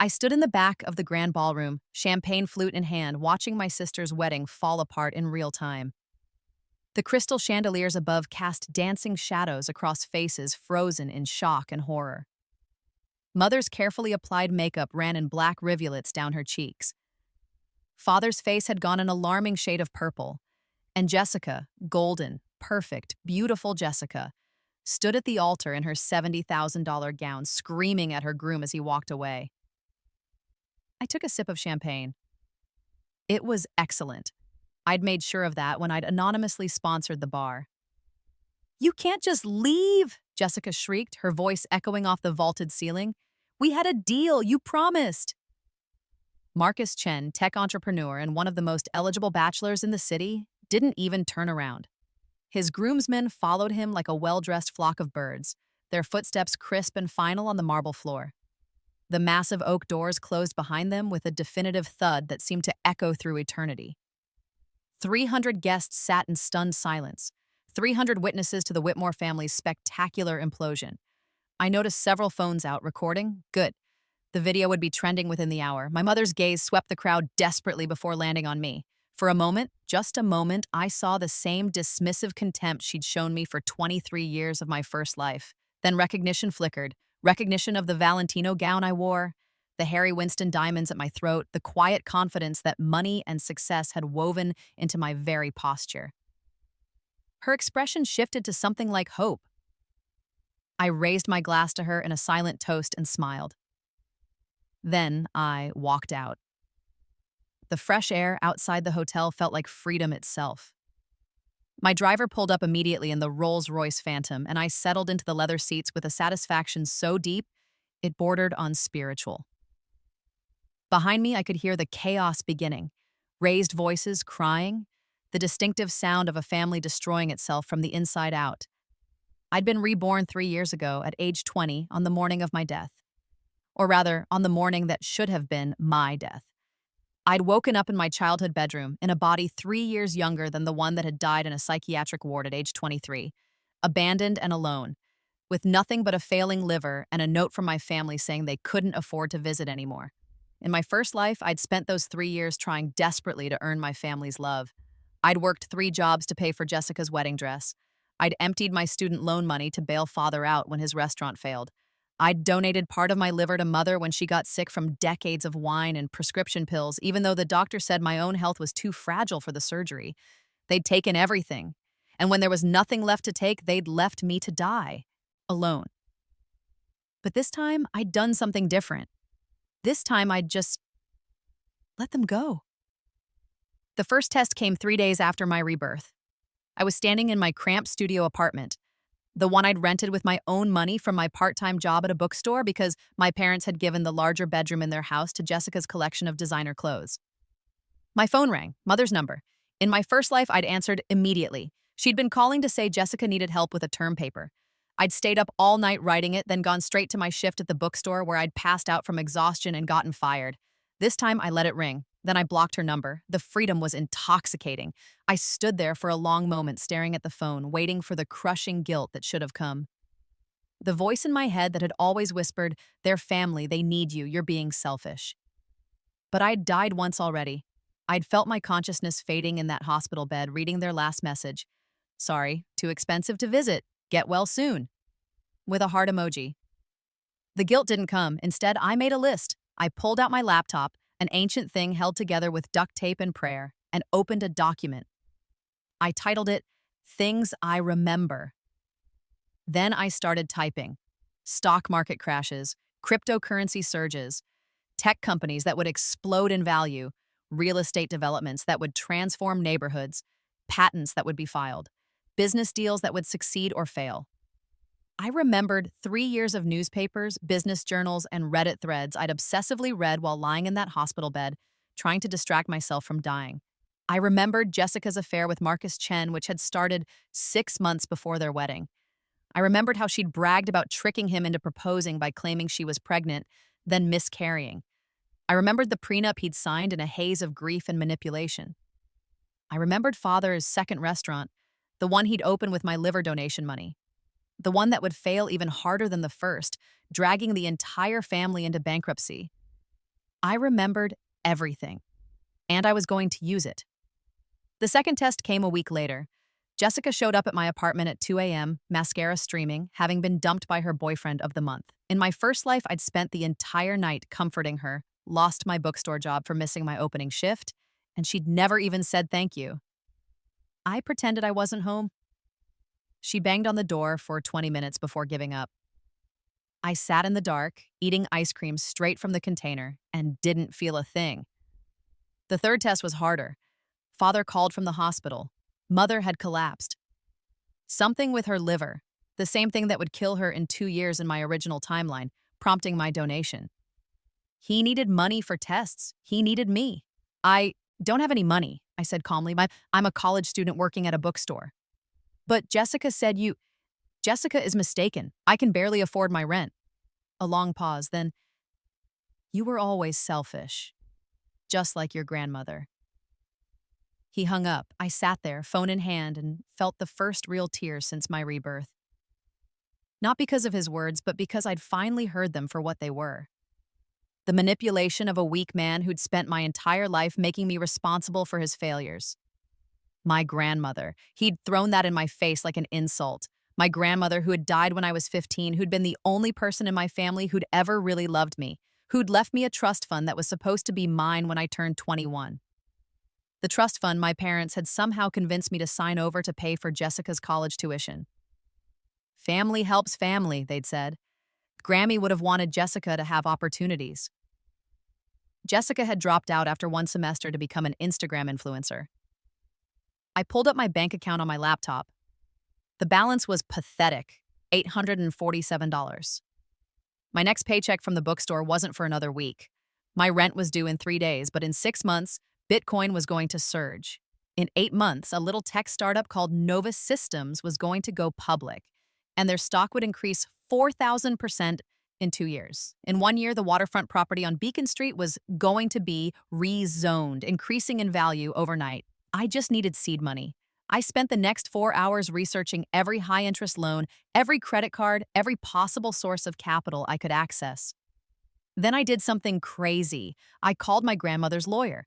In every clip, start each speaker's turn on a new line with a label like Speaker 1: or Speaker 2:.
Speaker 1: I stood in the back of the grand ballroom, champagne flute in hand, watching my sister's wedding fall apart in real time. The crystal chandeliers above cast dancing shadows across faces frozen in shock and horror. Mother's carefully applied makeup ran in black rivulets down her cheeks. Father's face had gone an alarming shade of purple, and Jessica, golden, perfect, beautiful Jessica, stood at the altar in her $70,000 gown, screaming at her groom as he walked away. I took a sip of champagne. It was excellent. I'd made sure of that when I'd anonymously sponsored the bar. "You can't just leave!" Jessica shrieked, her voice echoing off the vaulted ceiling. "We had a deal, you promised!" Marcus Chen, tech entrepreneur and one of the most eligible bachelors in the city, didn't even turn around. His groomsmen followed him like a well-dressed flock of birds, their footsteps crisp and final on the marble floor. The massive oak doors closed behind them with a definitive thud that seemed to echo through eternity. 300 guests sat in stunned silence, 300 witnesses to the Whitmore family's spectacular implosion. I noticed several phones out recording. Good. The video would be trending within the hour. My mother's gaze swept the crowd desperately before landing on me. For a moment, just a moment, I saw the same dismissive contempt she'd shown me for 23 years of my first life. Then recognition flickered. Recognition of the Valentino gown I wore, the Harry Winston diamonds at my throat, the quiet confidence that money and success had woven into my very posture. Her expression shifted to something like hope. I raised my glass to her in a silent toast and smiled. Then I walked out. The fresh air outside the hotel felt like freedom itself. My driver pulled up immediately in the Rolls-Royce Phantom, and I settled into the leather seats with a satisfaction so deep it bordered on spiritual. Behind me, I could hear the chaos beginning, raised voices crying, the distinctive sound of a family destroying itself from the inside out. I'd been reborn 3 years ago at age 20 on the morning of my death. Or rather, on the morning that should have been my death. I'd woken up in my childhood bedroom in a body 3 years younger than the one that had died in a psychiatric ward at age 23, abandoned and alone, with nothing but a failing liver and a note from my family saying they couldn't afford to visit anymore. In my first life, I'd spent those 3 years trying desperately to earn my family's love. I'd worked 3 jobs to pay for Jessica's wedding dress. I'd emptied my student loan money to bail father out when his restaurant failed. I'd donated part of my liver to mother when she got sick from decades of wine and prescription pills, even though the doctor said my own health was too fragile for the surgery. They'd taken everything. And when there was nothing left to take, they'd left me to die. Alone. But this time, I'd done something different. This time, I'd just let them go. The first test came 3 days after my rebirth. I was standing in my cramped studio apartment, the one I'd rented with my own money from my part-time job at a bookstore because my parents had given the larger bedroom in their house to Jessica's collection of designer clothes. My phone rang, mother's number. In my first life, I'd answered immediately. She'd been calling to say Jessica needed help with a term paper. I'd stayed up all night writing it, then gone straight to my shift at the bookstore where I'd passed out from exhaustion and gotten fired. This time, I let it ring. Then I blocked her number. The freedom was intoxicating. I stood there for a long moment staring at the phone, waiting for the crushing guilt that should have come. The voice in my head that had always whispered, "They're family, they need you, you're being selfish." But I'd died once already. I'd felt my consciousness fading in that hospital bed, reading their last message. "Sorry, too expensive to visit. Get well soon." With a heart emoji. The guilt didn't come. Instead, I made a list. I pulled out my laptop, an ancient thing held together with duct tape and prayer, and opened a document. I titled it, "Things I Remember." Then I started typing. Stock market crashes, cryptocurrency surges, tech companies that would explode in value, real estate developments that would transform neighborhoods, patents that would be filed, business deals that would succeed or fail. I remembered 3 years of newspapers, business journals, and Reddit threads I'd obsessively read while lying in that hospital bed, trying to distract myself from dying. I remembered Jessica's affair with Marcus Chen, which had started 6 months before their wedding. I remembered how she'd bragged about tricking him into proposing by claiming she was pregnant, then miscarrying. I remembered the prenup he'd signed in a haze of grief and manipulation. I remembered Father's second restaurant, the one he'd opened with my liver donation money. The one that would fail even harder than the first, dragging the entire family into bankruptcy. I remembered everything, and I was going to use it. The second test came a week later. Jessica showed up at my apartment at 2 a.m., mascara streaming, having been dumped by her boyfriend of the month. In my first life, I'd spent the entire night comforting her, lost my bookstore job for missing my opening shift, and she'd never even said thank you. I pretended I wasn't home. She banged on the door for 20 minutes before giving up. I sat in the dark, eating ice cream straight from the container, and didn't feel a thing. The third test was harder. Father called from the hospital. Mother had collapsed. Something with her liver, the same thing that would kill her in 2 years in my original timeline, prompting my donation. He needed money for tests. He needed me. I don't have any money, I said calmly. I'm a college student working at a bookstore. But Jessica said Jessica is mistaken. I can barely afford my rent. A long pause, then, you were always selfish, just like your grandmother. He hung up. I sat there, phone in hand, and felt the first real tears since my rebirth. Not because of his words, but because I'd finally heard them for what they were. The manipulation of a weak man who'd spent my entire life making me responsible for his failures. My grandmother. He'd thrown that in my face like an insult. My grandmother, who had died when I was 15, who'd been the only person in my family who'd ever really loved me, who'd left me a trust fund that was supposed to be mine when I turned 21. The trust fund my parents had somehow convinced me to sign over to pay for Jessica's college tuition. Family helps family, they'd said. Grammy would have wanted Jessica to have opportunities. Jessica had dropped out after one semester to become an Instagram influencer. I pulled up my bank account on my laptop. The balance was pathetic, $847. My next paycheck from the bookstore wasn't for another week. My rent was due in 3 days, but in 6 months, Bitcoin was going to surge. In 8 months, a little tech startup called Novus Systems was going to go public, and their stock would increase 4,000% in 2 years. In 1 year, the waterfront property on Beacon Street was going to be rezoned, increasing in value overnight. I just needed seed money. I spent the next 4 hours researching every high-interest loan, every credit card, every possible source of capital I could access. Then I did something crazy. I called my grandmother's lawyer.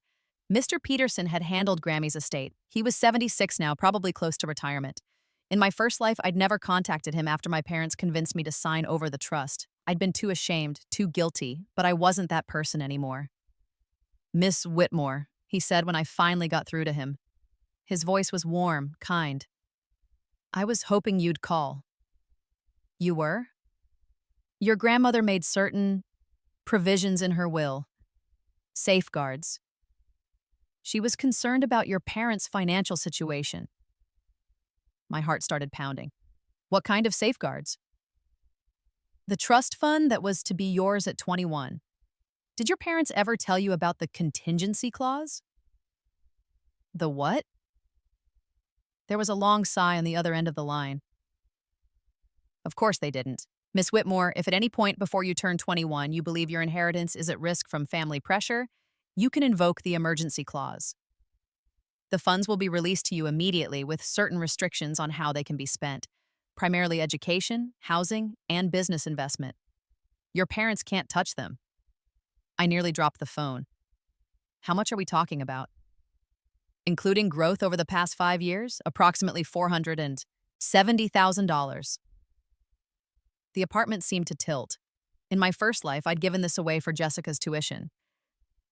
Speaker 1: Mr. Peterson had handled Grammy's estate. He was 76 now, probably close to retirement. In my first life, I'd never contacted him after my parents convinced me to sign over the trust. I'd been too ashamed, too guilty, but I wasn't that person anymore. "Miss Whitmore," he said when I finally got through to him. His voice was warm, kind. "I was hoping you'd call." "You were?" "Your grandmother made certain provisions in her will. Safeguards. She was concerned about your parents' financial situation." My heart started pounding. "What kind of safeguards?" "The trust fund that was to be yours at 21. Did your parents ever tell you about the contingency clause?" "The what?" There was a long sigh on the other end of the line. "Of course they didn't. Miss Whitmore, if at any point before you turn 21 you believe your inheritance is at risk from family pressure, you can invoke the emergency clause. The funds will be released to you immediately with certain restrictions on how they can be spent, primarily education, housing, and business investment. Your parents can't touch them." I nearly dropped the phone. "How much are we talking about?" "Including growth over the past 5 years, approximately $470,000. The apartment seemed to tilt. In my first life, I'd given this away for Jessica's tuition,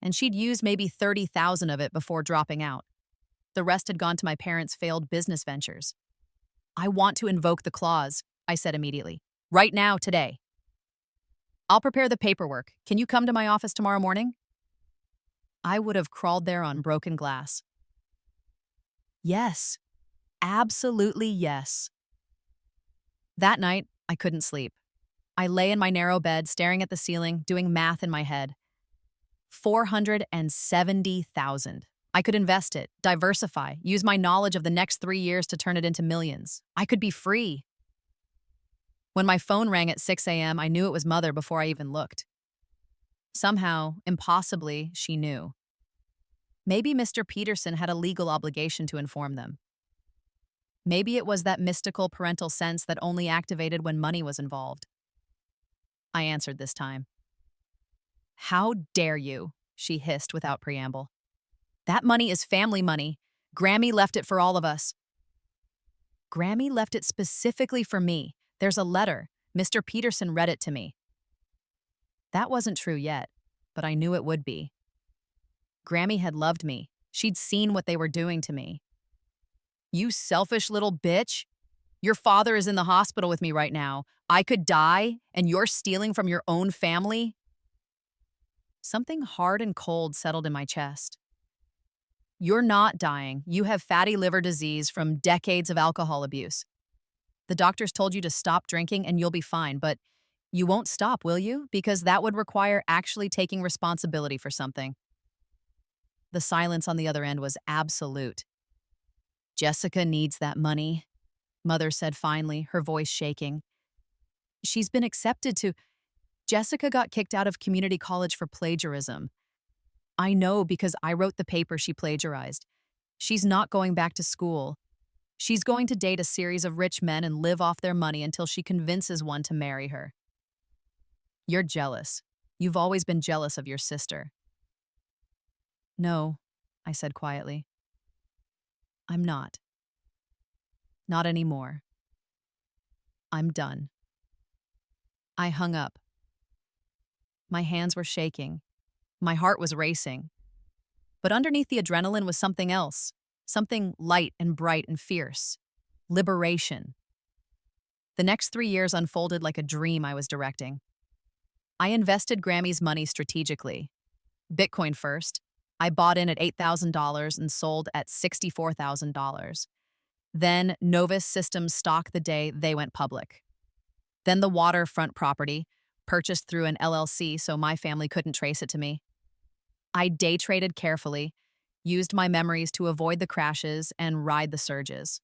Speaker 1: and she'd used maybe 30,000 of it before dropping out. The rest had gone to my parents' failed business ventures. "I want to invoke the clause," I said immediately. "Right now, today." "I'll prepare the paperwork. Can you come to my office tomorrow morning?" I would have crawled there on broken glass. Yes. Absolutely yes. That night, I couldn't sleep. I lay in my narrow bed, staring at the ceiling, doing math in my head. 470,000. I could invest it, diversify, use my knowledge of the next 3 years to turn it into millions. I could be free. When my phone rang at 6 a.m., I knew it was Mother before I even looked. Somehow, impossibly, she knew. Maybe Mr. Peterson had a legal obligation to inform them. Maybe it was that mystical parental sense that only activated when money was involved. I answered this time. How dare you? She hissed without preamble. That money is family money. Grammy left it for all of us. Grammy left it specifically for me. There's a letter. Mr. Peterson read it to me. That wasn't true yet, but I knew it would be. Grammy had loved me. She'd seen what they were doing to me. You selfish little bitch. Your father is in the hospital with me right now. I could die, and you're stealing from your own family? Something hard and cold settled in my chest. You're not dying. You have fatty liver disease from decades of alcohol abuse. The doctors told you to stop drinking and you'll be fine, but you won't stop, will you? Because that would require actually taking responsibility for something. The silence on the other end was absolute. Jessica needs that money, Mother said finally, her voice shaking. She's been accepted to... Jessica got kicked out of community college for plagiarism. I know because I wrote the paper she plagiarized. She's not going back to school. She's going to date a series of rich men and live off their money until she convinces one to marry her. You're jealous. You've always been jealous of your sister. No, I said quietly. I'm not. Not anymore. I'm done. I hung up. My hands were shaking. My heart was racing. But underneath the adrenaline was something else, something light and bright and fierce. Liberation. The next 3 years unfolded like a dream I was directing. I invested Grammy's money strategically. Bitcoin first. I bought in at $8,000 and sold at $64,000. Then Novus Systems stock the day they went public. Then the waterfront property, purchased through an LLC so my family couldn't trace it to me. I day traded carefully, used my memories to avoid the crashes and ride the surges.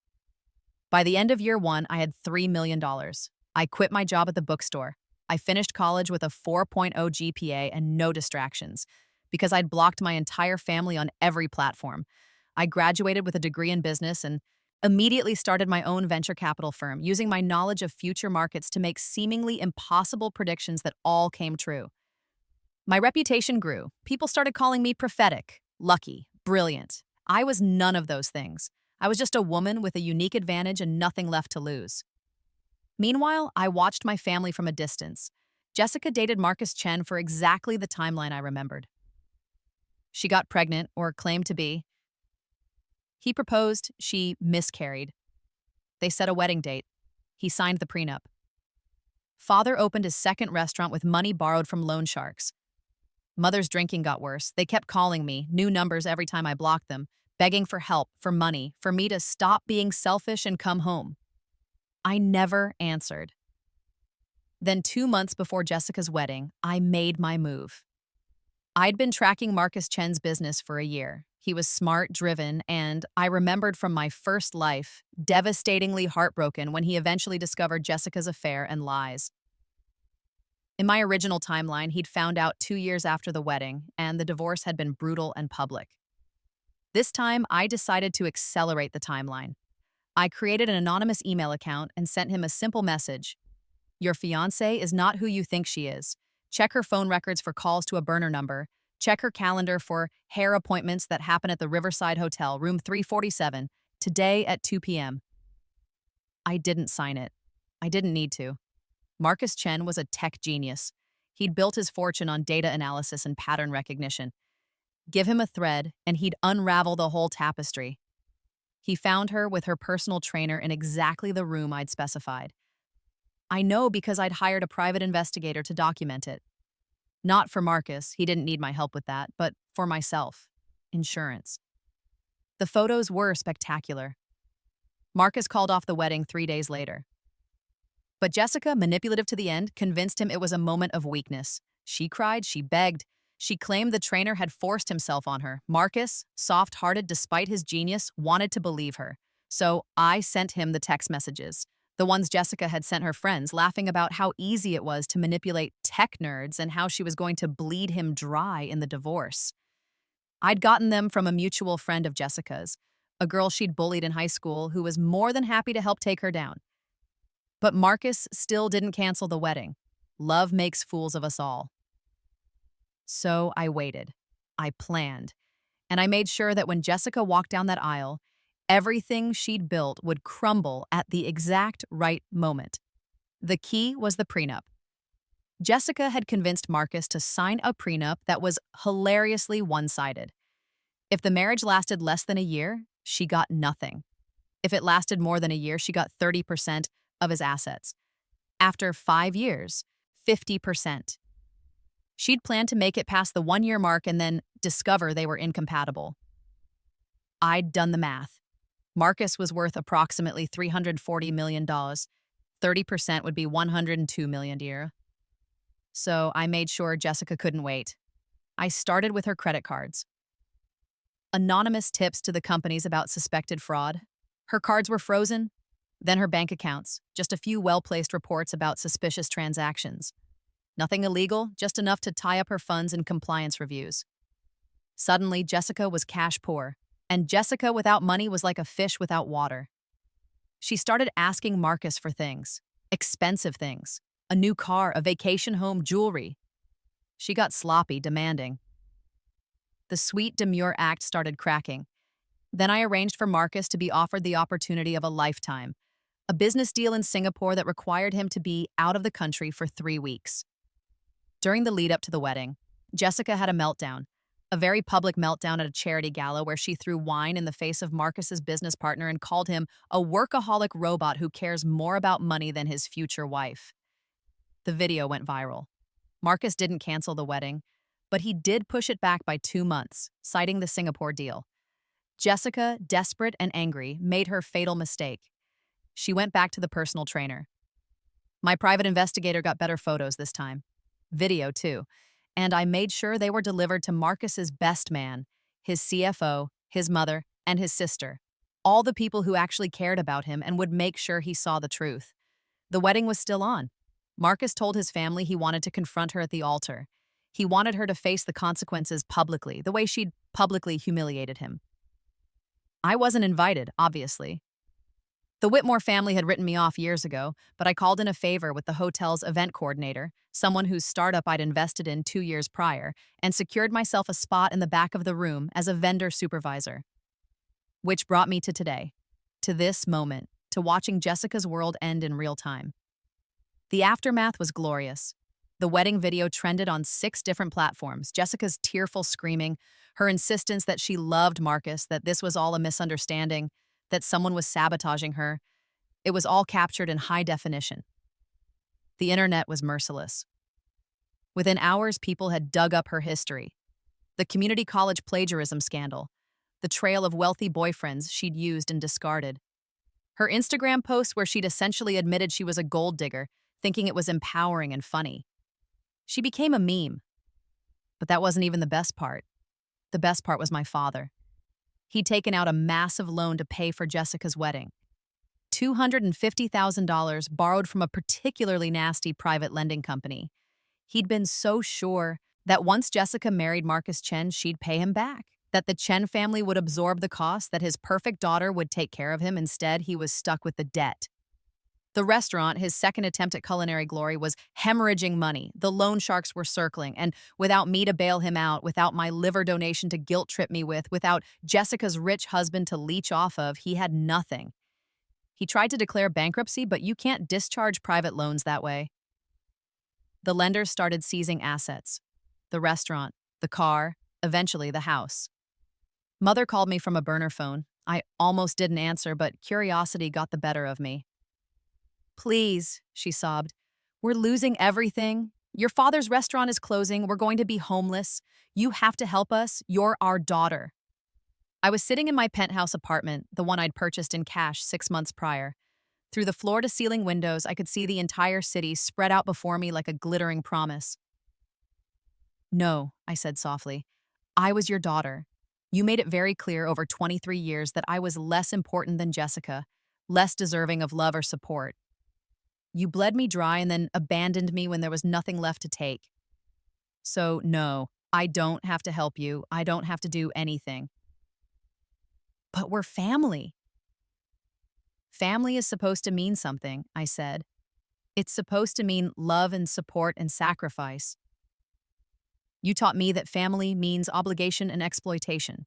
Speaker 1: By the end of year 1, I had $3 million. I quit my job at the bookstore. I finished college with a 4.0 GPA and no distractions, because I'd blocked my entire family on every platform. I graduated with a degree in business and immediately started my own venture capital firm, using my knowledge of future markets to make seemingly impossible predictions that all came true. My reputation grew. People started calling me prophetic, lucky, brilliant. I was none of those things. I was just a woman with a unique advantage and nothing left to lose. Meanwhile, I watched my family from a distance. Jessica dated Marcus Chen for exactly the timeline I remembered. She got pregnant, or claimed to be. He proposed, she miscarried. They set a wedding date. He signed the prenup. Father opened his second restaurant with money borrowed from loan sharks. Mother's drinking got worse. They kept calling me, new numbers every time I blocked them, begging for help, for money, for me to stop being selfish and come home. I never answered. Then 2 months before Jessica's wedding, I made my move. I'd been tracking Marcus Chen's business for a year. He was smart, driven, and, I remembered from my first life, devastatingly heartbroken when he eventually discovered Jessica's affair and lies. In my original timeline, he'd found out 2 years after the wedding, and the divorce had been brutal and public. This time, I decided to accelerate the timeline. I created an anonymous email account and sent him a simple message. Your fiancée is not who you think she is. Check her phone records for calls to a burner number. Check her calendar for hair appointments that happen at the Riverside Hotel, room 347, today at 2 p.m. I didn't sign it. I didn't need to. Marcus Chen was a tech genius. He'd built his fortune on data analysis and pattern recognition. Give him a thread, and he'd unravel the whole tapestry. He found her with her personal trainer in exactly the room I'd specified. I know because I'd hired a private investigator to document it. Not for Marcus, he didn't need my help with that, but for myself. Insurance. The photos were spectacular. Marcus called off the wedding 3 days later. But Jessica, manipulative to the end, convinced him it was a moment of weakness. She cried, she begged. She claimed the trainer had forced himself on her. Marcus, soft-hearted despite his genius, wanted to believe her. So I sent him the text messages, the ones Jessica had sent her friends, laughing about how easy it was to manipulate tech nerds and how she was going to bleed him dry in the divorce. I'd gotten them from a mutual friend of Jessica's, a girl she'd bullied in high school who was more than happy to help take her down. But Marcus still didn't cancel the wedding. Love makes fools of us all. So I waited. I planned. And I made sure that when Jessica walked down that aisle, everything she'd built would crumble at the exact right moment. The key was the prenup. Jessica had convinced Marcus to sign a prenup that was hilariously one-sided. If the marriage lasted less than a year, she got nothing. If it lasted more than a year, she got 30% of his assets. After 5 years, 50%. She'd planned to make it past the 1-year mark and then discover they were incompatible. I'd done the math. Marcus was worth approximately $340 million. 30% would be $102 million a year. So I made sure Jessica couldn't wait. I started with her credit cards. Anonymous tips to the companies about suspected fraud. Her cards were frozen, then her bank accounts, just a few well-placed reports about suspicious transactions. Nothing illegal, just enough to tie up her funds in compliance reviews. Suddenly, Jessica was cash poor, and Jessica without money was like a fish without water. She started asking Marcus for things, expensive things, a new car, a vacation home, jewelry. She got sloppy, demanding. The sweet, demure act started cracking. Then I arranged for Marcus to be offered the opportunity of a lifetime, a business deal in Singapore that required him to be out of the country for 3 weeks. During the lead-up to the wedding, Jessica had a meltdown, a very public meltdown at a charity gala where she threw wine in the face of Marcus's business partner and called him a workaholic robot who cares more about money than his future wife. The video went viral. Marcus didn't cancel the wedding, but he did push it back by 2 months, citing the Singapore deal. Jessica, desperate and angry, made her fatal mistake. She went back to the personal trainer. My private investigator got better photos this time. Video, too. And I made sure they were delivered to Marcus's best man, his CFO, his mother, and his sister. All the people who actually cared about him and would make sure he saw the truth. The wedding was still on. Marcus told his family he wanted to confront her at the altar. He wanted her to face the consequences publicly, the way she'd publicly humiliated him. I wasn't invited, obviously. The Whitmore family had written me off years ago, but I called in a favor with the hotel's event coordinator, someone whose startup I'd invested in 2 years prior, and secured myself a spot in the back of the room as a vendor supervisor. Which brought me to today, to this moment, to watching Jessica's world end in real time. The aftermath was glorious. The wedding video trended on 6 different platforms. Jessica's tearful screaming, her insistence that she loved Marcus, that this was all a misunderstanding, that someone was sabotaging her. It was all captured in high definition. The internet was merciless. Within hours, people had dug up her history. The community college plagiarism scandal, the trail of wealthy boyfriends she'd used and discarded. Her Instagram post where she'd essentially admitted she was a gold digger, thinking it was empowering and funny. She became a meme. But that wasn't even the best part. The best part was my father. He'd taken out a massive loan to pay for Jessica's wedding. $250,000 borrowed from a particularly nasty private lending company. He'd been so sure that once Jessica married Marcus Chen, she'd pay him back, that the Chen family would absorb the cost, that his perfect daughter would take care of him. Instead, he was stuck with the debt. The restaurant, his second attempt at culinary glory, was hemorrhaging money. The loan sharks were circling, and without me to bail him out, without my liver donation to guilt trip me with, without Jessica's rich husband to leech off of, he had nothing. He tried to declare bankruptcy, but you can't discharge private loans that way. The lenders started seizing assets. The restaurant, the car, eventually the house. Mother called me from a burner phone. I almost didn't answer, but curiosity got the better of me. "Please," she sobbed. "We're losing everything. Your father's restaurant is closing. We're going to be homeless. You have to help us. You're our daughter." I was sitting in my penthouse apartment, the one I'd purchased in cash 6 months prior. Through the floor-to-ceiling windows, I could see the entire city spread out before me like a glittering promise. "No," I said softly. "I was your daughter. You made it very clear over 23 years that I was less important than Jessica, less deserving of love or support. You bled me dry and then abandoned me when there was nothing left to take. So, no, I don't have to help you. I don't have to do anything." "But we're family." "Family is supposed to mean something," I said. "It's supposed to mean love and support and sacrifice." You taught me that family means obligation and exploitation.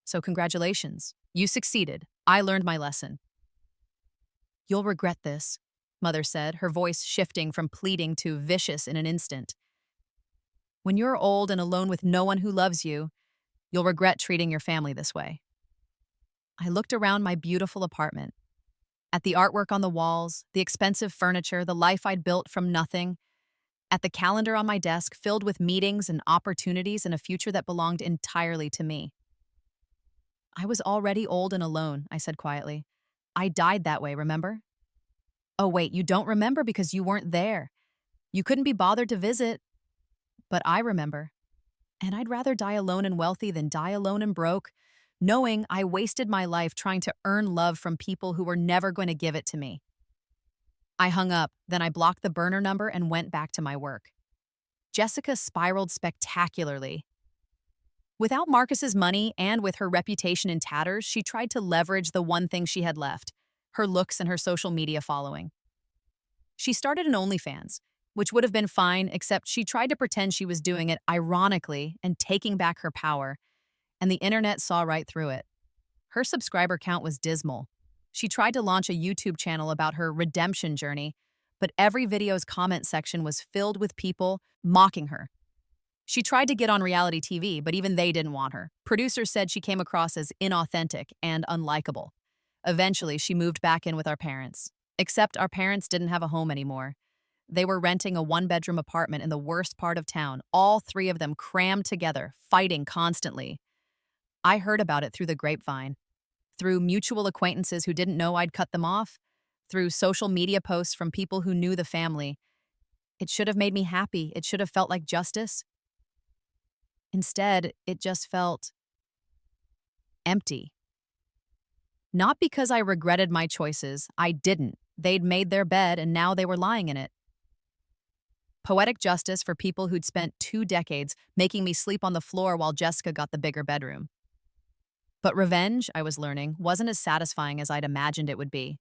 Speaker 1: So congratulations. You succeeded. I learned my lesson. You'll regret this, Mother said, her voice shifting from pleading to vicious in an instant. When you're old and alone with no one who loves you, you'll regret treating your family this way. I looked around my beautiful apartment. At the artwork on the walls, the expensive furniture, the life I'd built from nothing. At the calendar on my desk filled with meetings and opportunities and a future that belonged entirely to me. I was already old and alone, I said quietly. I died that way, remember? Oh, wait, you don't remember because you weren't there. You couldn't be bothered to visit. But I remember. And I'd rather die alone and wealthy than die alone and broke, knowing I wasted my life trying to earn love from people who were never going to give it to me. I hung up, then I blocked the burner number and went back to my work. Jessica spiraled spectacularly. Without Marcus's money and with her reputation in tatters, she tried to leverage the one thing she had left, her looks and her social media following. She started an OnlyFans, which would have been fine, except she tried to pretend she was doing it ironically and taking back her power, and the internet saw right through it. Her subscriber count was dismal. She tried to launch a YouTube channel about her redemption journey, but every video's comment section was filled with people mocking her. She tried to get on reality TV, but even they didn't want her. Producers said she came across as inauthentic and unlikable. Eventually, she moved back in with our parents. Except our parents didn't have a home anymore. They were renting a one-bedroom apartment in the worst part of town, all three of them crammed together, fighting constantly. I heard about it through the grapevine, through mutual acquaintances who didn't know I'd cut them off, through social media posts from people who knew the family. It should have made me happy. It should have felt like justice. Instead, it just felt empty. Not because I regretted my choices. I didn't. They'd made their bed and now they were lying in it. Poetic justice for people who'd spent 2 decades making me sleep on the floor while Jessica got the bigger bedroom. But revenge, I was learning, wasn't as satisfying as I'd imagined it would be.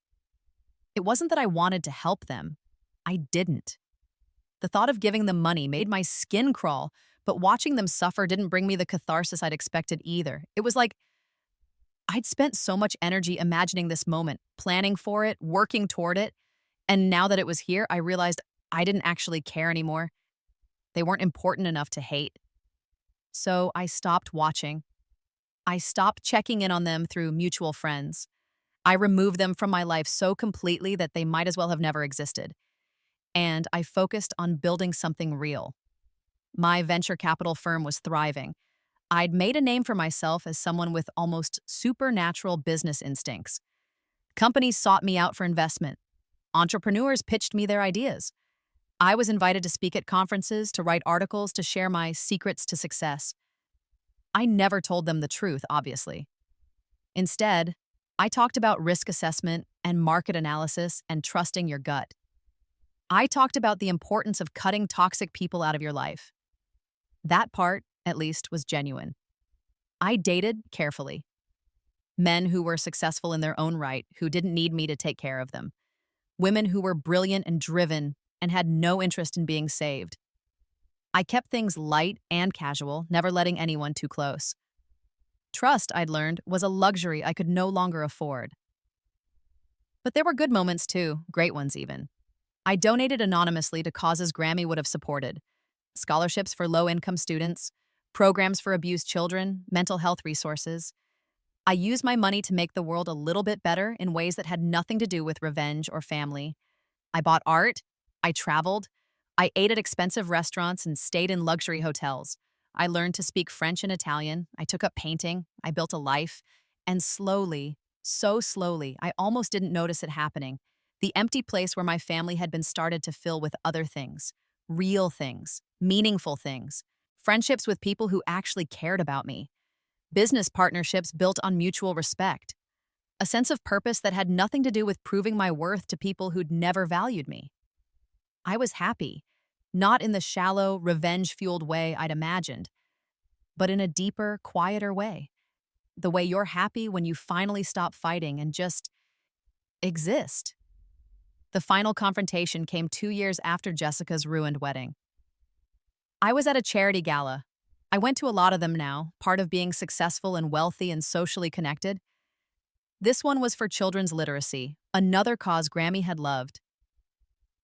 Speaker 1: It wasn't that I wanted to help them. I didn't. The thought of giving them money made my skin crawl, but watching them suffer didn't bring me the catharsis I'd expected either. It was like I'd spent so much energy imagining this moment, planning for it, working toward it, and now that it was here, I realized I didn't actually care anymore. They weren't important enough to hate. So I stopped watching. I stopped checking in on them through mutual friends. I removed them from my life so completely that they might as well have never existed. And I focused on building something real. My venture capital firm was thriving. I'd made a name for myself as someone with almost supernatural business instincts. Companies sought me out for investment. Entrepreneurs pitched me their ideas. I was invited to speak at conferences, to write articles, to share my secrets to success. I never told them the truth, obviously. Instead, I talked about risk assessment and market analysis and trusting your gut. I talked about the importance of cutting toxic people out of your life. That part, at least, was genuine. I dated carefully. Men who were successful in their own right, who didn't need me to take care of them. Women who were brilliant and driven and had no interest in being saved. I kept things light and casual, never letting anyone too close. Trust, I'd learned, was a luxury I could no longer afford. But there were good moments too, great ones even. I donated anonymously to causes Grammy would have supported. Scholarships for low-income students, programs for abused children, mental health resources. I used my money to make the world a little bit better in ways that had nothing to do with revenge or family. I bought art, I traveled, I ate at expensive restaurants and stayed in luxury hotels. I learned to speak French and Italian, I took up painting, I built a life, and slowly, so slowly, I almost didn't notice it happening. The empty place where my family had been started to fill with other things. Real things, meaningful things, friendships with people who actually cared about me, business partnerships built on mutual respect, a sense of purpose that had nothing to do with proving my worth to people who'd never valued me. I was happy, not in the shallow, revenge-fueled way I'd imagined, but in a deeper, quieter way. The way you're happy when you finally stop fighting and just exist. The final confrontation came 2 years after Jessica's ruined wedding. I was at a charity gala. I went to a lot of them now, part of being successful and wealthy and socially connected. This one was for children's literacy, another cause Grammy had loved.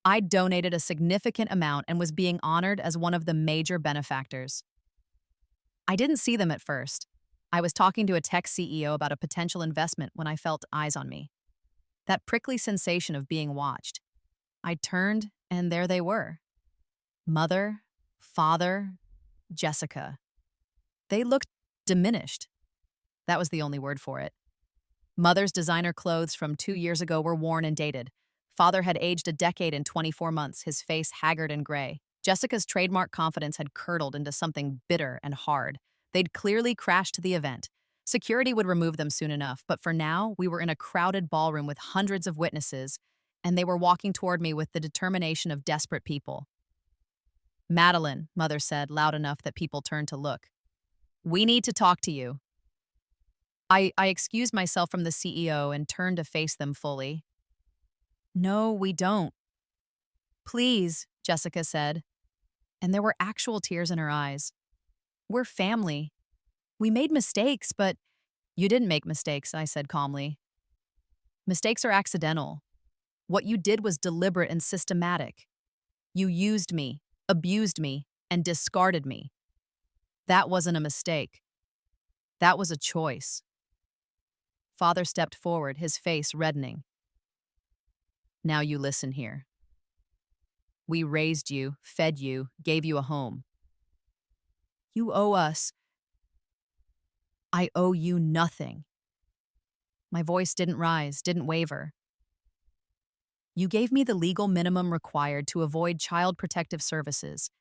Speaker 1: I donated a significant amount and was being honored as one of the major benefactors. I didn't see them at first. I was talking to a tech CEO about a potential investment when I felt eyes on me. That prickly sensation of being watched. I turned, and there they were. Mother, father, Jessica. They looked diminished. That was the only word for it. Mother's designer clothes from 2 years ago were worn and dated. Father had aged a decade in 24 months, his face haggard and gray. Jessica's trademark confidence had curdled into something bitter and hard. They'd clearly crashed the event. Security would remove them soon enough, but for now, we were in a crowded ballroom with hundreds of witnesses, and they were walking toward me with the determination of desperate people. Madeline, Mother said, loud enough that people turned to look. We need to talk to you. I excused myself from the CEO and turned to face them fully. No, we don't. Please, Jessica said, and there were actual tears in her eyes. We're family. We made mistakes, but you didn't make mistakes, I said calmly. Mistakes are accidental. What you did was deliberate and systematic. You used me, abused me, and discarded me. That wasn't a mistake. That was a choice. Father stepped forward, his face reddening. Now you listen here. We raised you, fed you, gave you a home. You owe us. I owe you nothing. My voice didn't rise, didn't waver. You gave me the legal minimum required to avoid child protective services.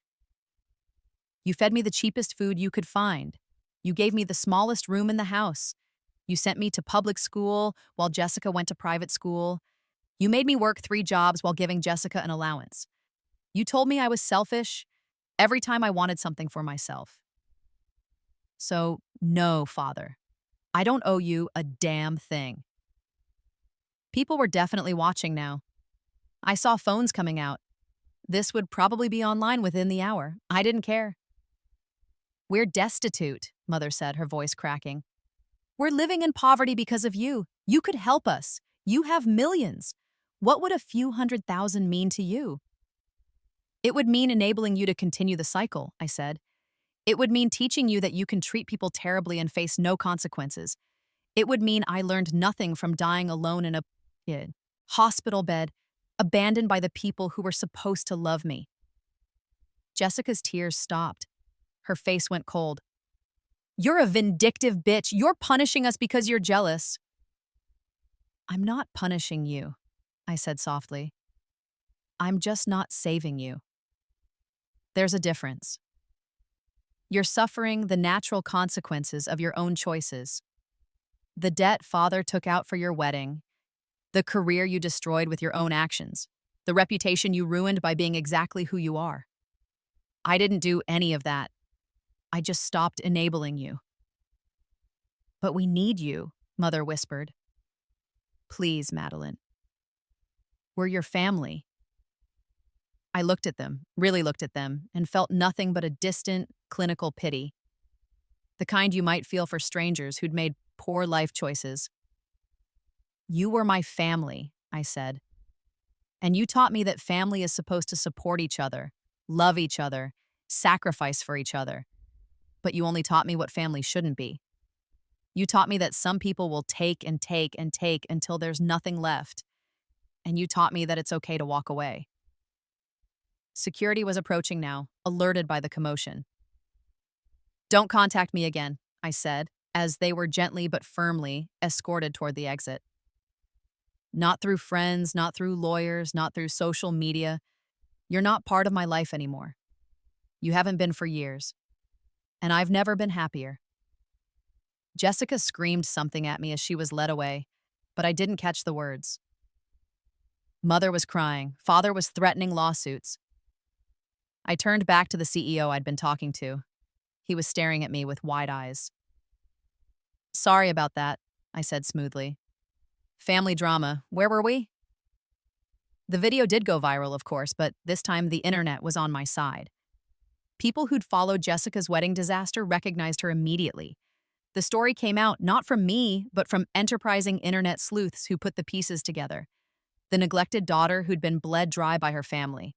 Speaker 1: You fed me the cheapest food you could find. You gave me the smallest room in the house. You sent me to public school while Jessica went to private school. You made me work 3 jobs while giving Jessica an allowance. You told me I was selfish every time I wanted something for myself. So, no, Father. I don't owe you a damn thing. People were definitely watching now. I saw phones coming out. This would probably be online within the hour. I didn't care. We're destitute, Mother said, her voice cracking. We're living in poverty because of you. You could help us. You have millions. What would a few 100,000 mean to you? It would mean enabling you to continue the cycle, I said. It would mean teaching you that you can treat people terribly and face no consequences. It would mean I learned nothing from dying alone in a hospital bed, abandoned by the people who were supposed to love me. Jessica's tears stopped. Her face went cold. You're a vindictive bitch. You're punishing us because you're jealous. I'm not punishing you, I said softly. I'm just not saving you. There's a difference. You're suffering the natural consequences of your own choices. The debt Father took out for your wedding, the career you destroyed with your own actions, the reputation you ruined by being exactly who you are. I didn't do any of that. I just stopped enabling you. But we need you, Mother whispered. Please, Madeline. We're your family. I looked at them, really looked at them, and felt nothing but a distant, clinical pity. The kind you might feel for strangers who'd made poor life choices. You were my family, I said. And you taught me that family is supposed to support each other, love each other, sacrifice for each other. But you only taught me what family shouldn't be. You taught me that some people will take and take and take until there's nothing left. And you taught me that it's okay to walk away. Security was approaching now, alerted by the commotion. Don't contact me again, I said, as they were gently but firmly escorted toward the exit. Not through friends, not through lawyers, not through social media. You're not part of my life anymore. You haven't been for years. And I've never been happier. Jessica screamed something at me as she was led away, but I didn't catch the words. Mother was crying. Father was threatening lawsuits. I turned back to the CEO I'd been talking to. He was staring at me with wide eyes. Sorry about that, I said smoothly. Family drama. Where were we? The video did go viral, of course, but this time the internet was on my side. People who'd followed Jessica's wedding disaster recognized her immediately. The story came out not from me, but from enterprising internet sleuths who put the pieces together. The neglected daughter who'd been bled dry by her family.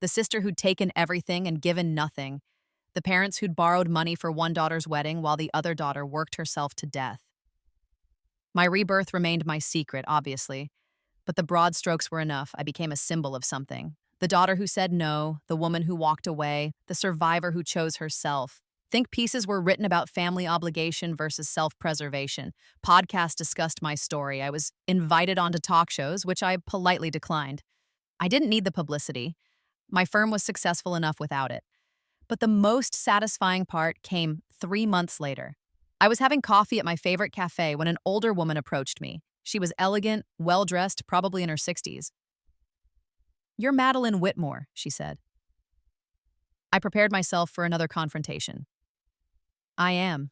Speaker 1: The sister who'd taken everything and given nothing. The parents who'd borrowed money for one daughter's wedding while the other daughter worked herself to death. My rebirth remained my secret, obviously, but the broad strokes were enough. I became a symbol of something. The daughter who said no, the woman who walked away, the survivor who chose herself. Think pieces were written about family obligation versus self-preservation. Podcasts discussed my story. I was invited onto talk shows, which I politely declined. I didn't need the publicity. My firm was successful enough without it. But the most satisfying part came 3 months later. I was having coffee at my favorite cafe when an older woman approached me. She was elegant, well-dressed, probably in her 60s. "You're Madeline Whitmore," she said. I prepared myself for another confrontation. "I am."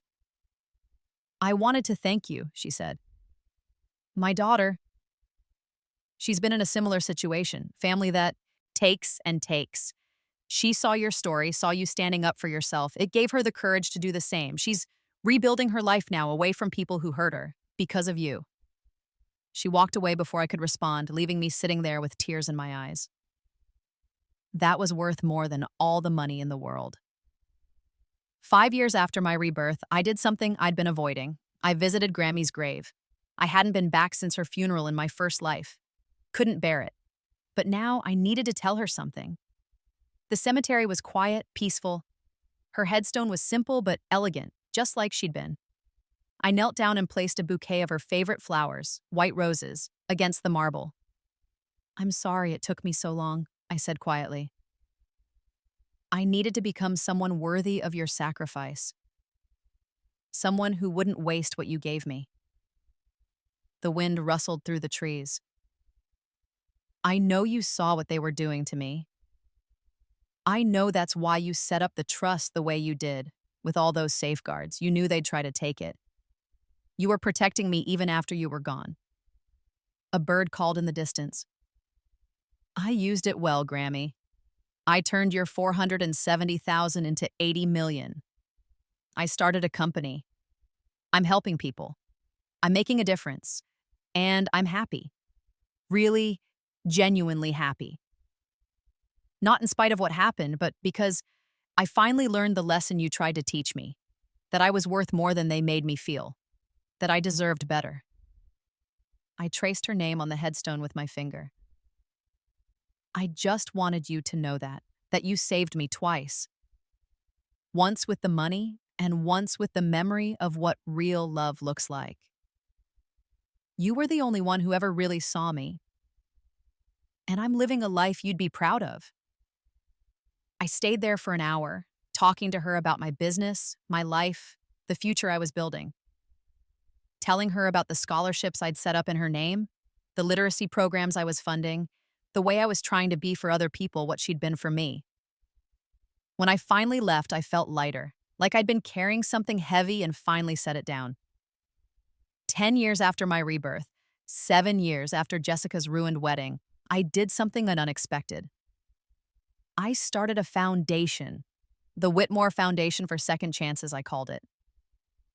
Speaker 1: "I wanted to thank you," she said. "My daughter, she's been in a similar situation, family that takes and takes. She saw your story, saw you standing up for yourself. It gave her the courage to do the same. She's rebuilding her life now away from people who hurt her, because of you." She walked away before I could respond, leaving me sitting there with tears in my eyes. That was worth more than all the money in the world. 5 years after my rebirth, I did something I'd been avoiding. I visited Grammy's grave. I hadn't been back since her funeral in my first life. Couldn't bear it. But now I needed to tell her something. The cemetery was quiet, peaceful. Her headstone was simple but elegant, just like she'd been. I knelt down and placed a bouquet of her favorite flowers, white roses, against the marble. "I'm sorry it took me so long," I said quietly. "I needed to become someone worthy of your sacrifice. Someone who wouldn't waste what you gave me." The wind rustled through the trees. "I know you saw what they were doing to me. I know that's why you set up the trust the way you did, with all those safeguards. You knew they'd try to take it. You were protecting me even after you were gone." A bird called in the distance. "I used it well, Grammy. I turned your 470,000 into 80 million. I started a company. I'm helping people. I'm making a difference. And I'm happy. Really, genuinely happy. Not in spite of what happened, but because I finally learned the lesson you tried to teach me, that I was worth more than they made me feel, that I deserved better." I traced her name on the headstone with my finger. "I just wanted you to know that you saved me twice. Once with the money, and once with the memory of what real love looks like. You were the only one who ever really saw me. And I'm living a life you'd be proud of." I stayed there for an hour, talking to her about my business, my life, the future I was building. Telling her about the scholarships I'd set up in her name, the literacy programs I was funding, the way I was trying to be for other people what she'd been for me. When I finally left, I felt lighter, like I'd been carrying something heavy and finally set it down. 10 years after my rebirth, 7 years after Jessica's ruined wedding, I did something unexpected. I started a foundation, the Whitmore Foundation for Second Chances, I called it.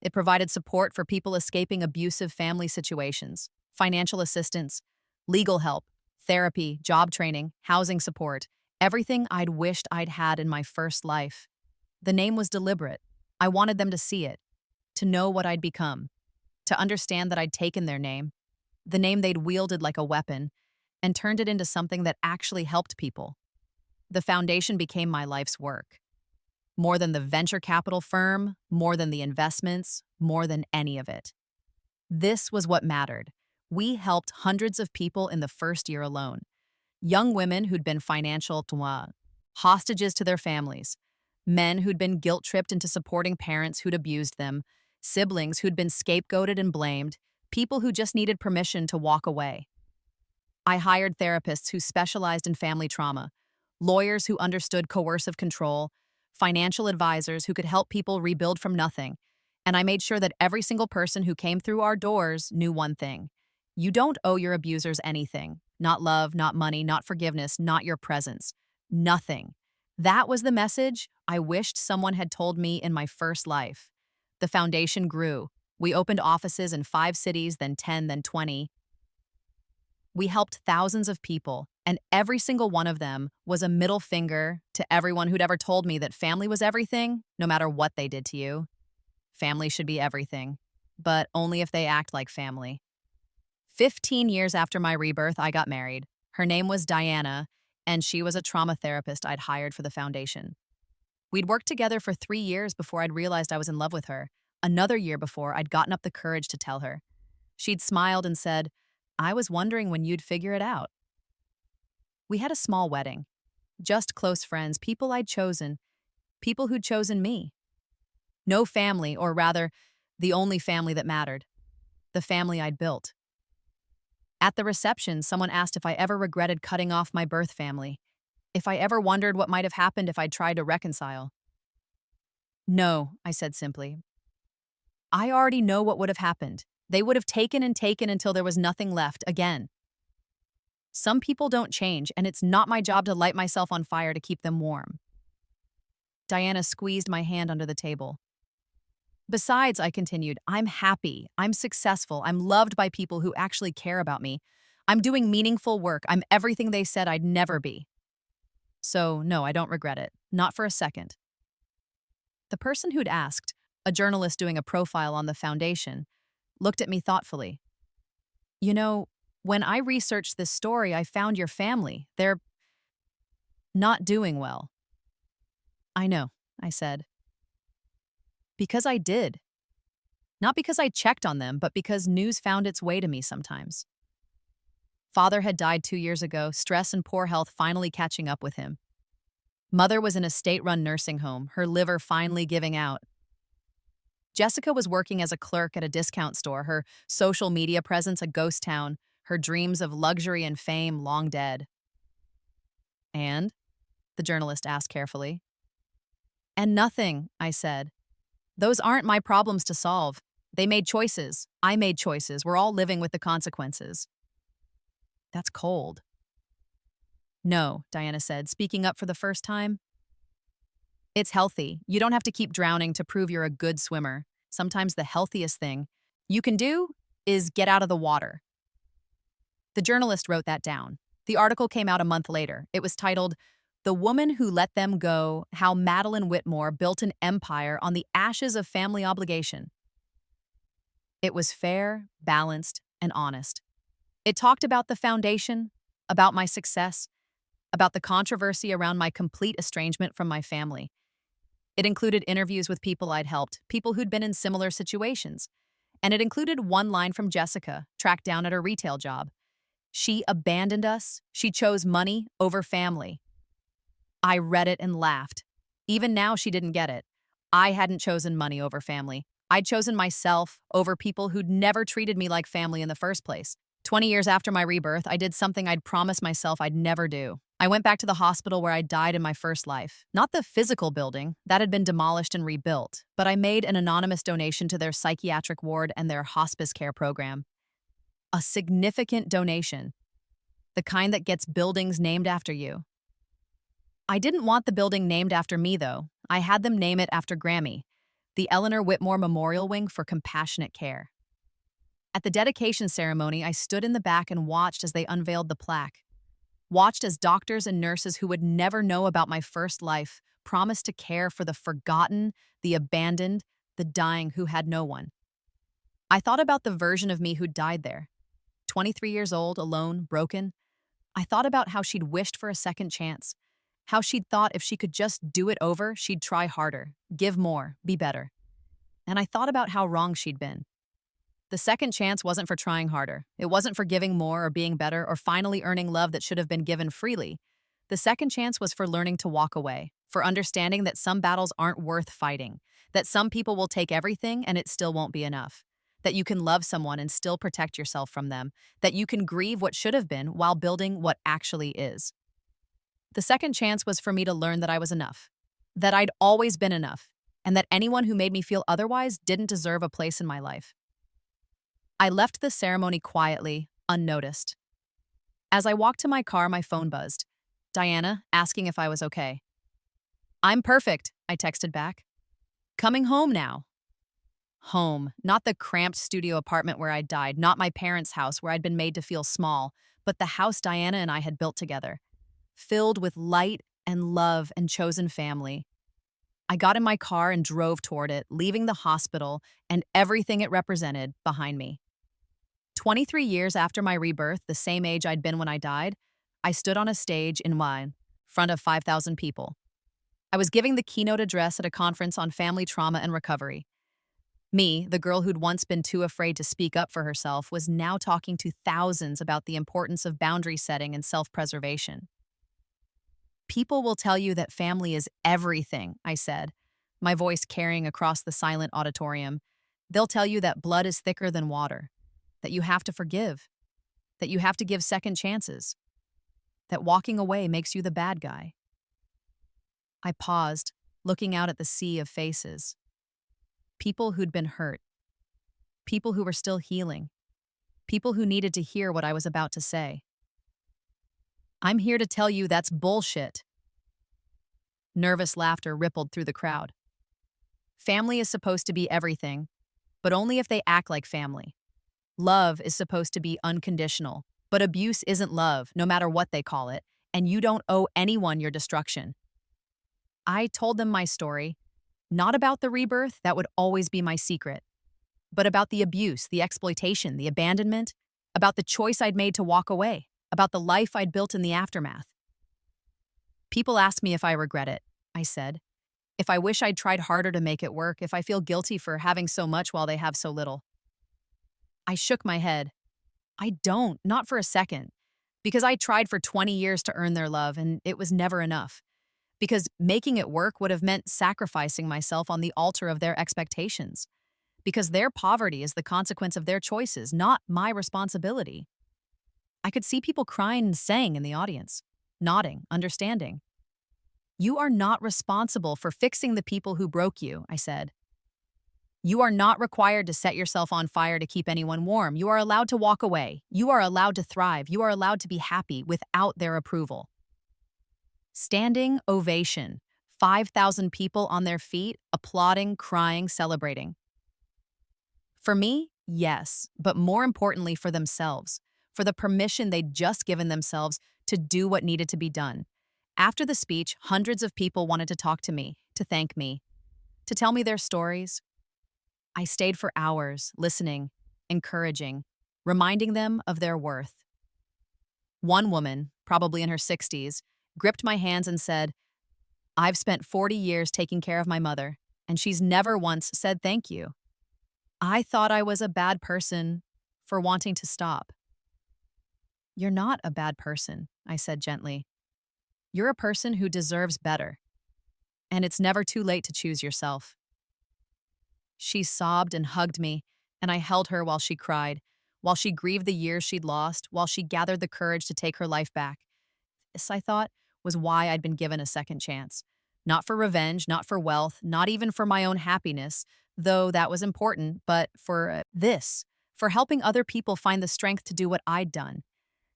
Speaker 1: It provided support for people escaping abusive family situations, financial assistance, legal help, therapy, job training, housing support, everything I'd wished I'd had in my first life. The name was deliberate. I wanted them to see it, to know what I'd become, to understand that I'd taken their name, the name they'd wielded like a weapon, and turned it into something that actually helped people. The foundation became my life's work. More than the venture capital firm, more than the investments, more than any of it. This was what mattered. We helped hundreds of people in the first year alone. Young women who'd been financial hostages to their families, men who'd been guilt-tripped into supporting parents who'd abused them, siblings who'd been scapegoated and blamed, people who just needed permission to walk away. I hired therapists who specialized in family trauma, lawyers who understood coercive control, financial advisors who could help people rebuild from nothing, and I made sure that every single person who came through our doors knew one thing. You don't owe your abusers anything. Not love, not money, not forgiveness, not your presence. Nothing. That was the message I wished someone had told me in my first life. The foundation grew. We opened offices in 5 cities, then 10, then 20. We helped thousands of people, and every single one of them was a middle finger to everyone who'd ever told me that family was everything, no matter what they did to you. Family should be everything, but only if they act like family. 15 years after my rebirth, I got married. Her name was Diana, and she was a trauma therapist I'd hired for the foundation. We'd worked together for 3 years before I'd realized I was in love with her. Another year before, I'd gotten up the courage to tell her. She'd smiled and said, "I was wondering when you'd figure it out." We had a small wedding. Just close friends, people I'd chosen, people who'd chosen me. No family, or rather, the only family that mattered. The family I'd built. At the reception, someone asked if I ever regretted cutting off my birth family, if I ever wondered what might have happened if I'd tried to reconcile. "No," I said simply. "I already know what would have happened. They would have taken and taken until there was nothing left again. Some people don't change, and it's not my job to light myself on fire to keep them warm." Diana squeezed my hand under the table. "Besides," I continued, "I'm happy, I'm successful, I'm loved by people who actually care about me. I'm doing meaningful work, I'm everything they said I'd never be. So, no, I don't regret it. Not for a second." The person who'd asked, a journalist doing a profile on the foundation, looked at me thoughtfully. "You know, when I researched this story, I found your family. They're not doing well." "I know," I said. Because I did. Not because I checked on them, but because news found its way to me sometimes. Father had died 2 years ago, stress and poor health finally catching up with him. Mother was in a state-run nursing home, her liver finally giving out. Jessica was working as a clerk at a discount store, her social media presence a ghost town, her dreams of luxury and fame long dead. "And?" the journalist asked carefully. "And nothing," I said. "Those aren't my problems to solve. They made choices. I made choices. We're all living with the consequences." "That's cold." "No," Diana said, speaking up for the first time. "It's healthy. You don't have to keep drowning to prove you're a good swimmer. Sometimes the healthiest thing you can do is get out of the water." The journalist wrote that down. The article came out a month later. It was titled, "The Woman Who Let Them Go: How Madeline Whitmore Built an Empire on the Ashes of Family Obligation." It was fair, balanced, and honest. It talked about the foundation, about my success, about the controversy around my complete estrangement from my family. It included interviews with people I'd helped, people who'd been in similar situations. And it included one line from Jessica, tracked down at her retail job. "She abandoned us. She chose money over family." I read it and laughed. Even now, she didn't get it. I hadn't chosen money over family. I'd chosen myself over people who'd never treated me like family in the first place. 20 years after my rebirth, I did something I'd promised myself I'd never do. I went back to the hospital where I died in my first life. Not the physical building, that had been demolished and rebuilt, but I made an anonymous donation to their psychiatric ward and their hospice care program. A significant donation. The kind that gets buildings named after you. I didn't want the building named after me, though. I had them name it after Grammy, the Eleanor Whitmore Memorial Wing for Compassionate Care. At the dedication ceremony, I stood in the back and watched as they unveiled the plaque. Watched as doctors and nurses who would never know about my first life promised to care for the forgotten, the abandoned, the dying who had no one. I thought about the version of me who died there. 23 years old, alone, broken. I thought about how she'd wished for a second chance. How she'd thought if she could just do it over, she'd try harder, give more, be better. And I thought about how wrong she'd been. The second chance wasn't for trying harder. It wasn't for giving more or being better or finally earning love that should have been given freely. The second chance was for learning to walk away, for understanding that some battles aren't worth fighting, that some people will take everything and it still won't be enough, that you can love someone and still protect yourself from them, that you can grieve what should have been while building what actually is. The second chance was for me to learn that I was enough, that I'd always been enough, and that anyone who made me feel otherwise didn't deserve a place in my life. I left the ceremony quietly, unnoticed. As I walked to my car, my phone buzzed. Diana, asking if I was okay. I'm perfect, I texted back. Coming home now. Home, not the cramped studio apartment where I died, not my parents' house where I'd been made to feel small, but the house Diana and I had built together, filled with light and love and chosen family. I got in my car and drove toward it, leaving the hospital and everything it represented behind me. 23 years after my rebirth, the same age I'd been when I died, I stood on a stage in Wine, front of 5,000 people. I was giving the keynote address at a conference on family trauma and recovery. Me, the girl who'd once been too afraid to speak up for herself, was now talking to thousands about the importance of boundary setting and self-preservation. People will tell you that family is everything, I said, my voice carrying across the silent auditorium. They'll tell you that blood is thicker than water, that you have to forgive, that you have to give second chances, that walking away makes you the bad guy. I paused, looking out at the sea of faces. People who'd been hurt. People who were still healing. People who needed to hear what I was about to say. I'm here to tell you that's bullshit. Nervous laughter rippled through the crowd. Family is supposed to be everything, but only if they act like family. Love is supposed to be unconditional, but abuse isn't love, no matter what they call it, and you don't owe anyone your destruction. I told them my story, not about the rebirth, that would always be my secret, but about the abuse, the exploitation, the abandonment, about the choice I'd made to walk away, about the life I'd built in the aftermath. People ask me if I regret it, I said. If I wish I'd tried harder to make it work, if I feel guilty for having so much while they have so little. I shook my head. I don't, not for a second, because I tried for 20 years to earn their love, and it was never enough. Because making it work would have meant sacrificing myself on the altar of their expectations. Because their poverty is the consequence of their choices, not my responsibility. I could see people crying and saying in the audience, nodding, understanding. You are not responsible for fixing the people who broke you, I said. You are not required to set yourself on fire to keep anyone warm. You are allowed to walk away. You are allowed to thrive. You are allowed to be happy without their approval. Standing ovation. 5,000 people on their feet, applauding, crying, celebrating. For me, yes, but more importantly for themselves, for the permission they'd just given themselves to do what needed to be done. After the speech, hundreds of people wanted to talk to me, to thank me, to tell me their stories. I stayed for hours, listening, encouraging, reminding them of their worth. One woman, probably in her 60s, gripped my hands and said, I've spent 40 years taking care of my mother, and she's never once said thank you. I thought I was a bad person for wanting to stop. You're not a bad person, I said gently. You're a person who deserves better, and it's never too late to choose yourself. She sobbed and hugged me, and I held her while she cried, while she grieved the years she'd lost, while she gathered the courage to take her life back. This, I thought, was why I'd been given a second chance. Not for revenge, not for wealth, not even for my own happiness, though that was important, but for this, for helping other people find the strength to do what I'd done.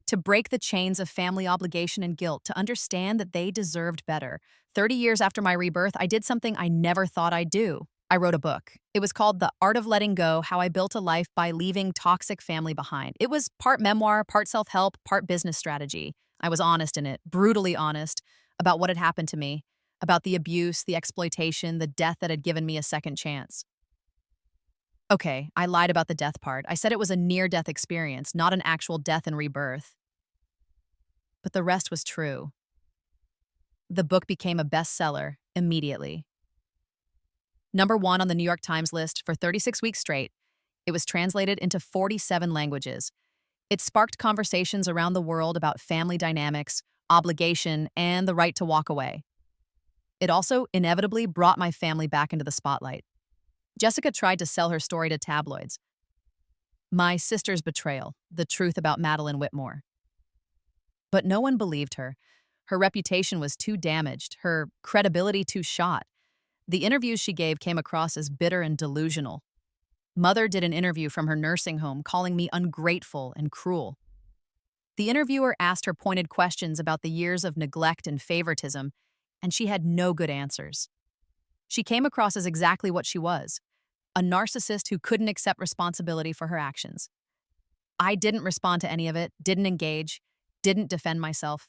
Speaker 1: To break the chains of family obligation and guilt, to understand that they deserved better. 30 years after my rebirth, I did something I never thought I'd do. I wrote a book. It was called The Art of Letting Go: How I Built a Life by Leaving Toxic Family Behind. It was part memoir, part self-help, part business strategy. I was honest in it, brutally honest, about what had happened to me, about the abuse, the exploitation, the death that had given me a second chance. Okay, I lied about the death part. I said it was a near-death experience, not an actual death and rebirth. But the rest was true. The book became a bestseller immediately. #1 on the New York Times list for 36 weeks straight. It was translated into 47 languages. It sparked conversations around the world about family dynamics, obligation, and the right to walk away. It also inevitably brought my family back into the spotlight. Jessica tried to sell her story to tabloids. My sister's betrayal, the truth about Madeline Whitmore. But no one believed her. Her reputation was too damaged, her credibility too shot. The interviews she gave came across as bitter and delusional. Mother did an interview from her nursing home calling me ungrateful and cruel. The interviewer asked her pointed questions about the years of neglect and favoritism, and she had no good answers. She came across as exactly what she was, a narcissist who couldn't accept responsibility for her actions. I didn't respond to any of it, didn't engage, didn't defend myself.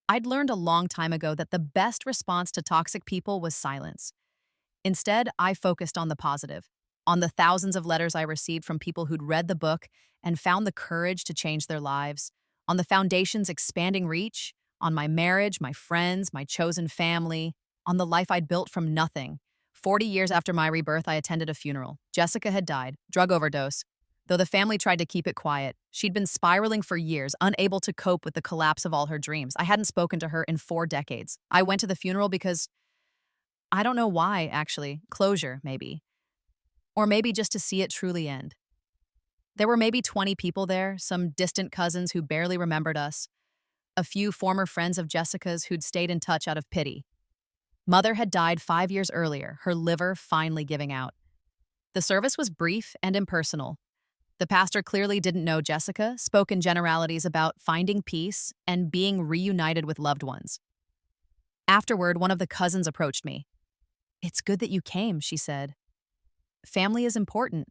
Speaker 1: I'd learned a long time ago that the best response to toxic people was silence. Instead, I focused on the positive, on the thousands of letters I received from people who'd read the book and found the courage to change their lives, on the foundation's expanding reach, on my marriage, my friends, my chosen family, on the life I'd built from nothing. 40 years after my rebirth, I attended a funeral. Jessica had died, drug overdose. Though the family tried to keep it quiet, she'd been spiraling for years, unable to cope with the collapse of all her dreams. I hadn't spoken to her in 4 decades. I went to the funeral because I don't know why, actually. Closure, maybe. Or maybe just to see it truly end. There were maybe 20 people there, some distant cousins who barely remembered us, a few former friends of Jessica's who'd stayed in touch out of pity. Mother had died 5 years earlier, her liver finally giving out. The service was brief and impersonal. The pastor clearly didn't know Jessica, spoke in generalities about finding peace and being reunited with loved ones. Afterward, one of the cousins approached me. "It's good that you came," she said. "Family is important."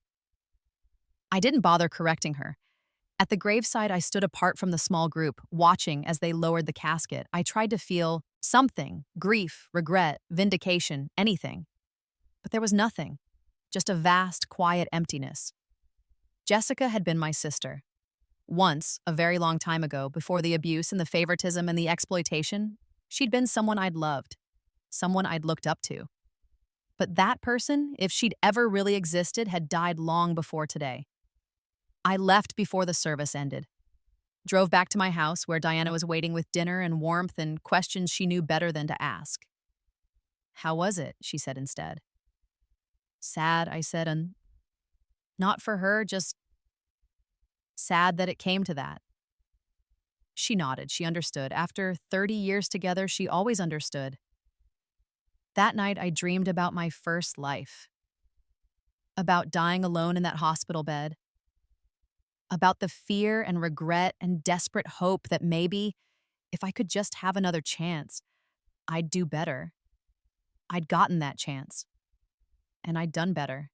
Speaker 1: I didn't bother correcting her. At the graveside, I stood apart from the small group, watching as they lowered the casket. I tried to feel something, grief, regret, vindication, anything. But there was nothing, just a vast, quiet emptiness. Jessica had been my sister. Once, a very long time ago, before the abuse and the favoritism and the exploitation, she'd been someone I'd loved, someone I'd looked up to. But that person, if she'd ever really existed, had died long before today. I left before the service ended. Drove back to my house where Diana was waiting with dinner and warmth and questions she knew better than to ask. "How was it?" she said instead. "Sad," I said, and not for her, just sad that it came to that. She nodded. She understood. After 30 years together, she always understood. That night, I dreamed about my first life. About dying alone in that hospital bed. About the fear and regret and desperate hope that maybe, if I could just have another chance, I'd do better. I'd gotten that chance. And I'd done better.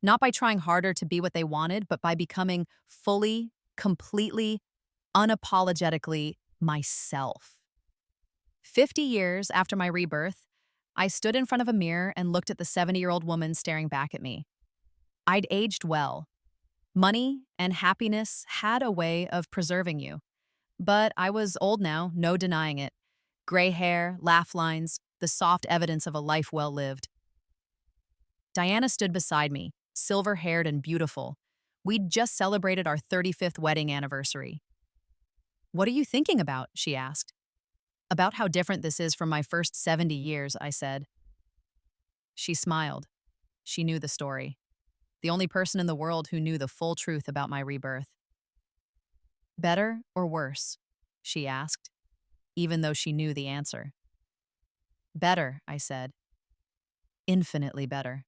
Speaker 1: Not by trying harder to be what they wanted, but by becoming fully, completely, unapologetically myself. 50 years after my rebirth, I stood in front of a mirror and looked at the 70-year-old woman staring back at me. I'd aged well. Money and happiness had a way of preserving you. But I was old now, no denying it. Gray hair, laugh lines, the soft evidence of a life well lived. Diana stood beside me, silver-haired and beautiful. We'd just celebrated our 35th wedding anniversary. "What are you thinking about?" she asked. "About how different this is from my first 70 years, I said. She smiled. She knew the story. The only person in the world who knew the full truth about my rebirth. "Better or worse?" she asked, even though she knew the answer. "Better," I said. "Infinitely better."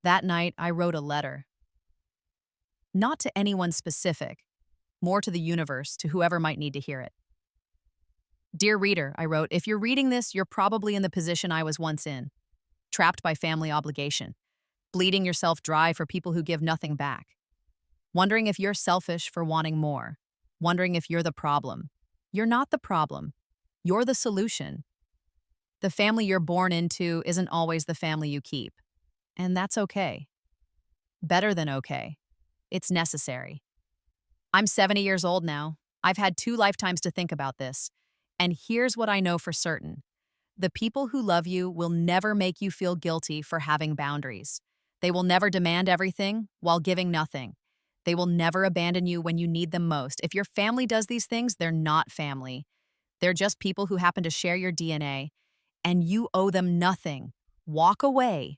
Speaker 1: That night, I wrote a letter. Not to anyone specific, more to the universe, to whoever might need to hear it. "Dear reader," I wrote, "if you're reading this, you're probably in the position I was once in, trapped by family obligation, bleeding yourself dry for people who give nothing back, wondering if you're selfish for wanting more, wondering if you're the problem. You're not the problem. You're the solution. The family you're born into isn't always the family you keep, and that's okay. Better than okay. It's necessary. I'm 70 years old now. I've had 2 lifetimes to think about this, and here's what I know for certain. The people who love you will never make you feel guilty for having boundaries. They will never demand everything while giving nothing. They will never abandon you when you need them most. If your family does these things, they're not family. They're just people who happen to share your DNA, and you owe them nothing. Walk away.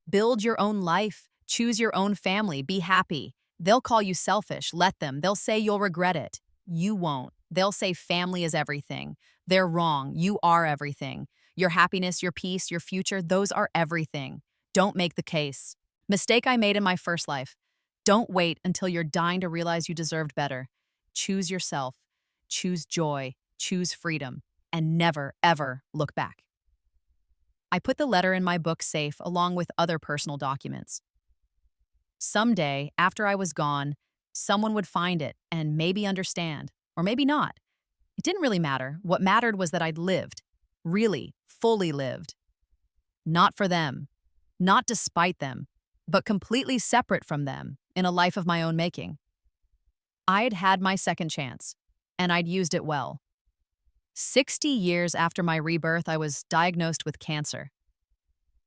Speaker 1: Build your own life. Choose your own family. Be happy. They'll call you selfish. Let them. They'll say you'll regret it. You won't. They'll say family is everything. They're wrong. You are everything. Your happiness, your peace, your future, those are everything. Don't make the case. Mistake I made in my first life. Don't wait until you're dying to realize you deserved better. Choose yourself. Choose joy. Choose freedom. and never, ever look back. I put the letter in my book safe along with other personal documents. Someday, after I was gone, someone would find it and maybe understand, or maybe not. It didn't really matter. What mattered was that I'd lived, really, fully lived. Not for them, not despite them, but completely separate from them in a life of my own making. I'd had my second chance, and I'd used it well. 60 years after my rebirth, I was diagnosed with cancer.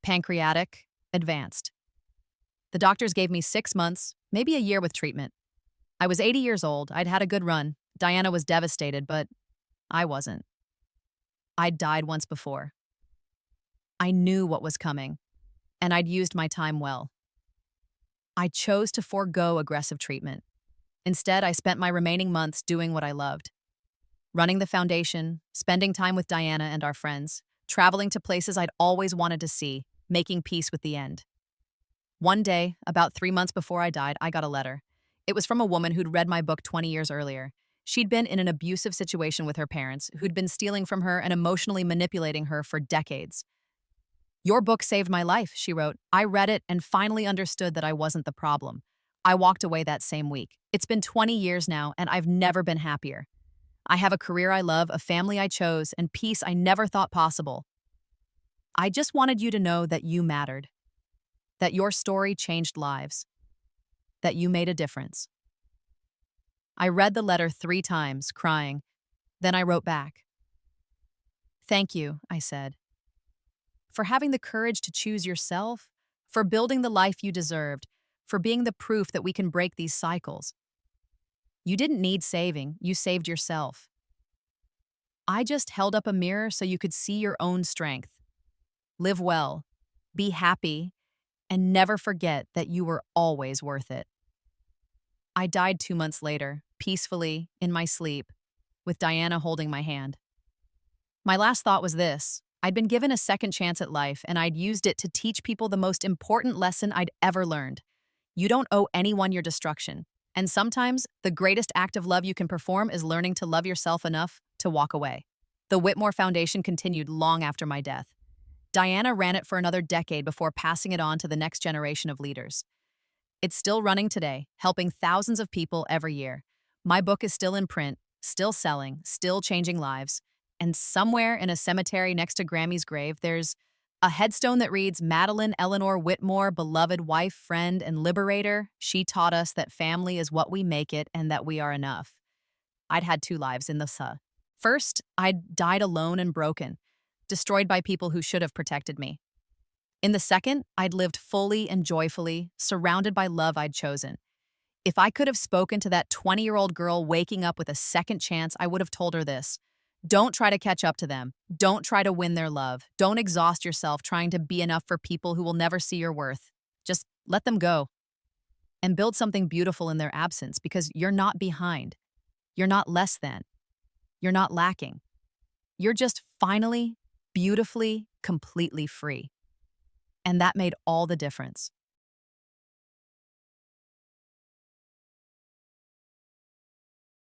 Speaker 1: Pancreatic, advanced. The doctors gave me 6 months, maybe a year with treatment. I was 80 years old. I'd had a good run. Diana was devastated, but I wasn't. I'd died once before. I knew what was coming, and I'd used my time well. I chose to forego aggressive treatment. Instead, I spent my remaining months doing what I loved. Running the foundation, spending time with Diana and our friends, traveling to places I'd always wanted to see, making peace with the end. One day, about 3 months before I died, I got a letter. It was from a woman who'd read my book 20 years earlier. She'd been in an abusive situation with her parents, who'd been stealing from her and emotionally manipulating her for decades. "Your book saved my life," she wrote. "I read it and finally understood that I wasn't the problem. I walked away that same week. It's been 20 years now, and I've never been happier. I have a career I love, a family I chose, and peace I never thought possible. I just wanted you to know that you mattered, that your story changed lives, that you made a difference." I read the letter 3 times, crying. Then I wrote back. "Thank you," I said, "for having the courage to choose yourself, for building the life you deserved, for being the proof that we can break these cycles. You didn't need saving, you saved yourself. I just held up a mirror so you could see your own strength. Live well, be happy, and never forget that you were always worth it." I died 2 months later, peacefully, in my sleep, with Diana holding my hand. My last thought was this: I'd been given a second chance at life, and I'd used it to teach people the most important lesson I'd ever learned. You don't owe anyone your destruction. And sometimes, the greatest act of love you can perform is learning to love yourself enough to walk away. The Whitmore Foundation continued long after my death. Diana ran it for another decade before passing it on to the next generation of leaders. It's still running today, helping thousands of people every year. My book is still in print, still selling, still changing lives. And somewhere in a cemetery next to Grammy's grave, there's a headstone that reads, "Madeline Eleanor Whitmore, beloved wife, friend, and liberator. She taught us that family is what we make it and that we are enough." I'd had 2 lives in this. First, I'd died alone and broken, destroyed by people who should have protected me. In the second, I'd lived fully and joyfully, surrounded by love I'd chosen. If I could have spoken to that 20-year-old girl waking up with a second chance, I would have told her this: don't try to catch up to them. Don't try to win their love. Don't exhaust yourself trying to be enough for people who will never see your worth. Just let them go and build something beautiful in their absence, because you're not behind. You're not less than. You're not lacking. You're just finally, beautifully, completely free. And that made all the difference.